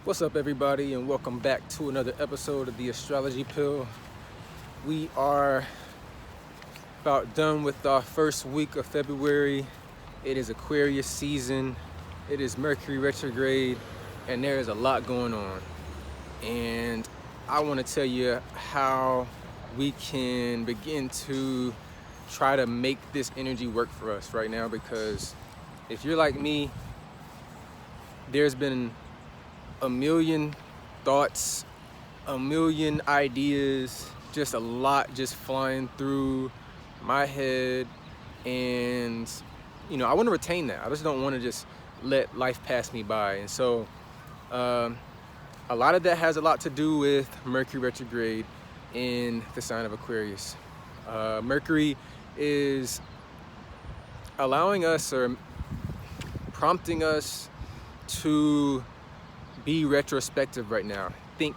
What's up, everybody, and welcome back to another episode of the Astrology Pill. We are about done with our first week of February. It is Aquarius season. It is Mercury Retrograde, and there is a lot going on. And I want to tell you how we can begin to try to make this energy work for us right now, because if you're like me, there's been a million thoughts, a million ideas, just a lot just flying through my head. And I want to retain that. I just don't want to just let life pass me by. And so a lot of that has a lot to do with Mercury retrograde in the sign of Aquarius. Mercury is allowing us or prompting us to be retrospective right now. Think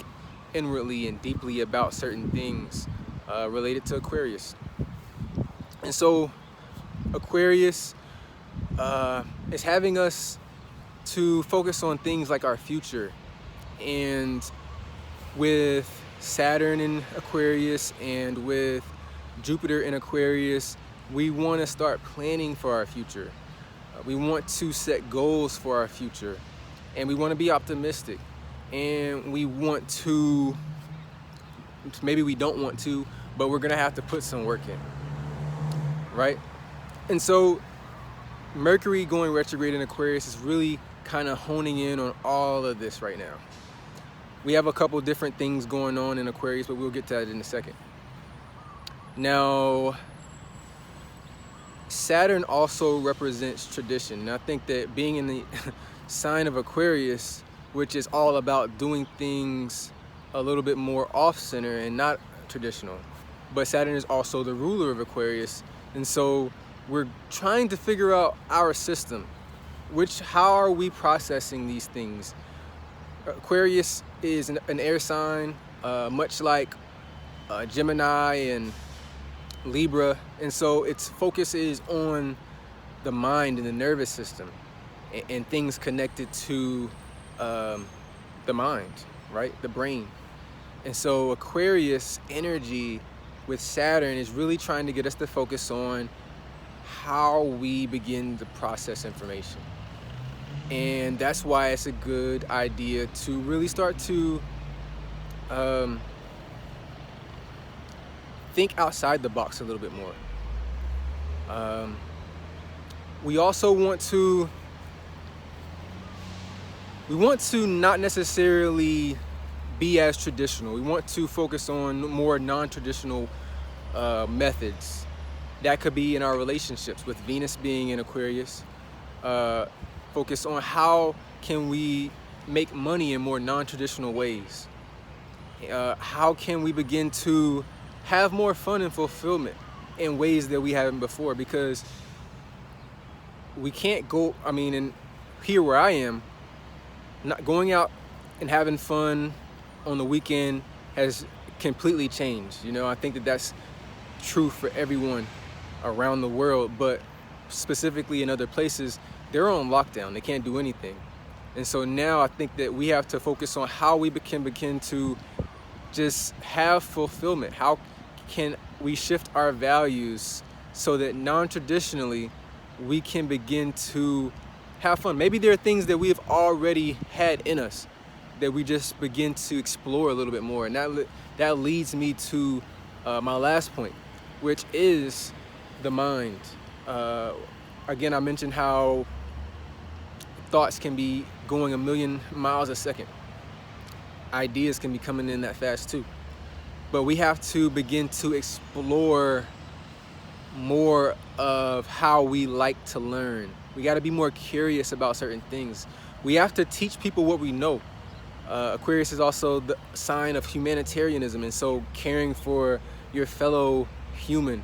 inwardly and deeply about certain things related to Aquarius. And so Aquarius is having us to focus on things like our future. And with Saturn in Aquarius and with Jupiter in Aquarius, we want to start planning for our future. We want to set goals for our future. And we want to be optimistic, and we want to, maybe we don't want to, but we're going to have to put some work in, right? And so Mercury going retrograde in Aquarius is really kind of honing in on all of this right now. We have a couple different things going on in Aquarius, but we'll get to that in a second. Now, Saturn also represents tradition. And I think that being in the sign of Aquarius, which is all about doing things a little bit more off-center and not traditional, but Saturn is also the ruler of Aquarius, and so we're trying to figure out our system. How are we processing these things? Aquarius is an air sign, much like Gemini and Libra, and so its focus is on the mind and the nervous system and things connected to the mind, right? The brain. And so Aquarius energy with Saturn is really trying to get us to focus on how we begin to process information. And that's why it's a good idea to really start to think outside the box a little bit more. We also want to not necessarily be as traditional. We want to focus on more non-traditional methods. That could be in our relationships, with Venus being in Aquarius. Focus on how can we make money in more non-traditional ways. How can we begin to have more fun and fulfillment in ways that we haven't before? Because we can't go, and here where I am, not going out and having fun on the weekend has completely changed. I think that that's true for everyone around the world, but specifically in other places, they're on lockdown. They can't do anything. And so now I think that we have to focus on how we can begin to just have fulfillment. How can we shift our values so that non-traditionally we can begin to have fun? Maybe there are things that we have already had in us that we just begin to explore a little bit more. And that leads me to my last point, which is the mind. Again, I mentioned how thoughts can be going a million miles a second. Ideas can be coming in that fast too. But we have to begin to explore more of how we like to learn. We got to be more curious about certain things. We have to teach people what we know. Aquarius is also the sign of humanitarianism, and so caring for your fellow human,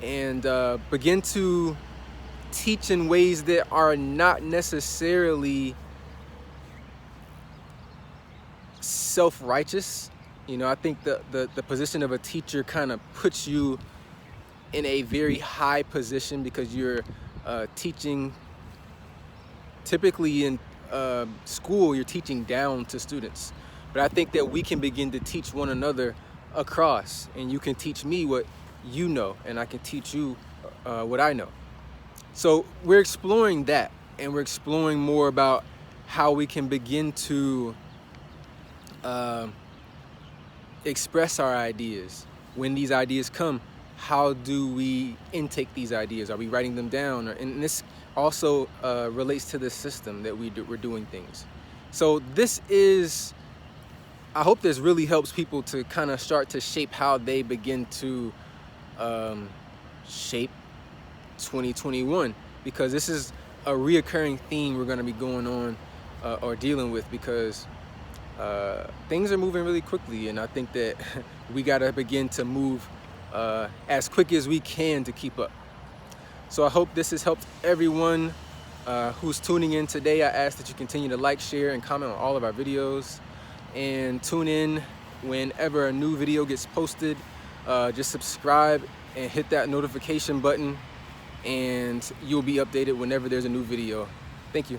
and begin to teach in ways that are not necessarily self-righteous. I think the position of a teacher kind of puts you in a very high position because you're teaching typically in school, you're teaching down to students. But I think that we can begin to teach one another across, and you can teach me what you know, and I can teach you what I know. So we're exploring that, and we're exploring more about how we can begin to express our ideas. When these ideas come, how do we intake these ideas? Are we writing them down? And this also relates to the system that we're doing things. So this is, I hope this really helps people to kind of start to shape how they begin to shape 2021, because this is a reoccurring theme we're going to be going on or dealing with, because things are moving really quickly, and I think that we got to begin to move as quick as we can to keep up. So I hope this has helped everyone who's tuning in today. I ask that you continue to like, share, and comment on all of our videos, and tune in whenever a new video gets posted. Just subscribe and hit that notification button, and you'll be updated whenever there's a new video. Thank you.